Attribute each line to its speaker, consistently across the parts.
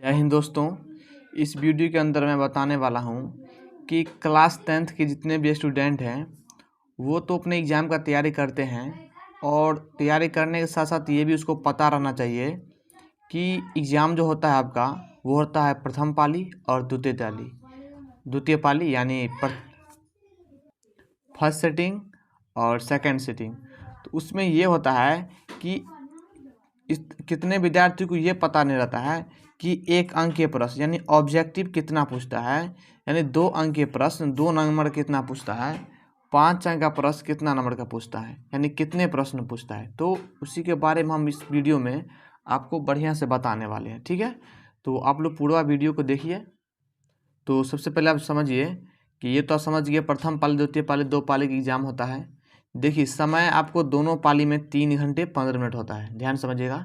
Speaker 1: जय हिंद दोस्तों। इस वीडियो के अंदर मैं बताने वाला हूं कि क्लास 10th के जितने भी स्टूडेंट हैं वो तो अपने एग्ज़ाम का तैयारी करते हैं और तैयारी करने के साथ साथ ये भी उसको पता रहना चाहिए कि एग्ज़ाम जो होता है आपका वो होता है प्रथम पाली और द्वितीय पाली यानी फर्स्ट सेटिंग और सेकंड सेटिंग। तो उसमें ये होता है कि कितने विद्यार्थी को ये पता नहीं रहता है कि 1 अंक के प्रश्न यानी ऑब्जेक्टिव कितना पूछता है, यानी 2 अंक के प्रश्न 2 नंबर कितना पूछता है, 5 अंक का प्रश्न कितना नंबर का पूछता है, यानी कितने प्रश्न पूछता है। तो उसी के बारे में हम इस वीडियो में आपको बढ़िया से बताने वाले हैं। ठीक है, तो आप लोग पूरा वीडियो को देखिए। तो सबसे पहले आप समझिए कि ये तो आप समझ गए प्रथम पाली द्वितीय पाली 2 पाली का एग्जाम होता है। देखिए समय आपको दोनों पाली में 3 घंटे 15 मिनट होता है, ध्यान समझिएगा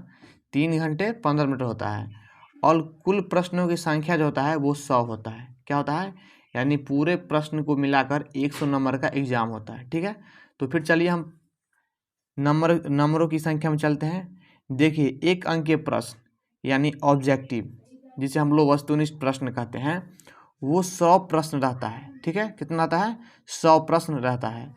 Speaker 1: 3 घंटे 15 मिनट होता है। और कुल प्रश्नों की संख्या जो होता है वो 100 होता है। क्या होता है, यानी पूरे प्रश्न को मिलाकर 100 नंबर का एग्जाम होता है। ठीक है, तो फिर चलिए हम नंबरों की संख्या में चलते हैं। देखिए 1 अंक के प्रश्न यानी ऑब्जेक्टिव जिसे हम लोग वस्तुनिष्ठ प्रश्न कहते हैं वो 100 प्रश्न रहता है। ठीक है, कितना रहता है, 100 प्रश्न रहता है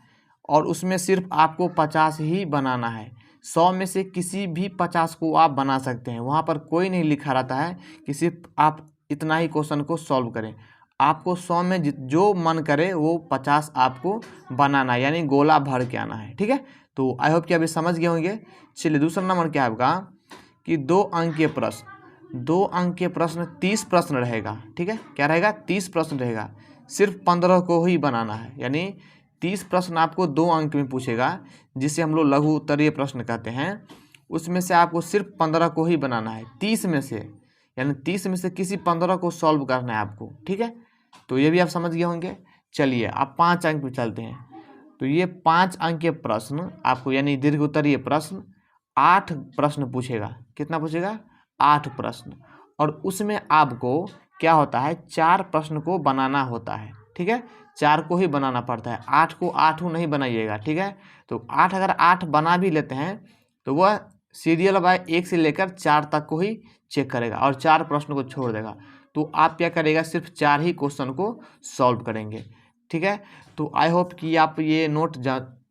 Speaker 1: और उसमें सिर्फ आपको 50 ही बनाना है। 100 में से किसी भी 50 को आप बना सकते हैं, वहाँ पर कोई नहीं लिखा रहता है कि सिर्फ आप इतना ही क्वेश्चन को सॉल्व करें। आपको 100 में जो मन करे वो 50 आपको बनाना है, यानी गोला भर के आना है। ठीक है, तो आई होप कि अभी समझ गए होंगे। चलिए दूसरा नंबर क्या है आपका कि 2 अंक के प्रश्न 2 अंक के प्रश्न 30 प्रश्न रहेगा। ठीक है, क्या रहेगा, 30 प्रश्न रहेगा, सिर्फ 15 को ही बनाना है। यानी 30 प्रश्न आपको 2 अंक में पूछेगा जिसे हम लोग लघु उत्तरीय प्रश्न कहते हैं। उसमें से आपको सिर्फ 15 को ही बनाना है 30 में से, यानी 30 में से किसी 15 को सॉल्व करना है आपको। ठीक है, तो ये भी आप समझ गए होंगे। चलिए आप 5 अंक में चलते हैं। तो ये 5 अंक के प्रश्न आपको यानी दीर्घ उत्तरीय प्रश्न 8 प्रश्न पूछेगा। कितना पूछेगा, 8 प्रश्न। और उसमें आपको क्या होता है, 4 प्रश्न को बनाना होता है। ठीक है, 4 को ही बनाना पड़ता है, 8 को 8 नहीं बनाइएगा। ठीक है, तो 8 अगर 8 बना भी लेते हैं तो वह सीरियल बाय 1 से लेकर 4 तक को ही चेक करेगा और 4 प्रश्न को छोड़ देगा। तो आप क्या करेगा, सिर्फ 4 ही क्वेश्चन को सॉल्व करेंगे। ठीक है, तो आई होप कि आप ये नोट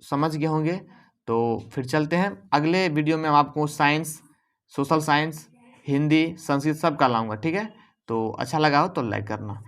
Speaker 1: समझ गए होंगे। तो फिर चलते हैं अगले वीडियो में। हम आपको science, social science, Hindi, Sanskrit सब का लाऊंगा। ठीक है, तो अच्छा लगा हो तो लाइक करना।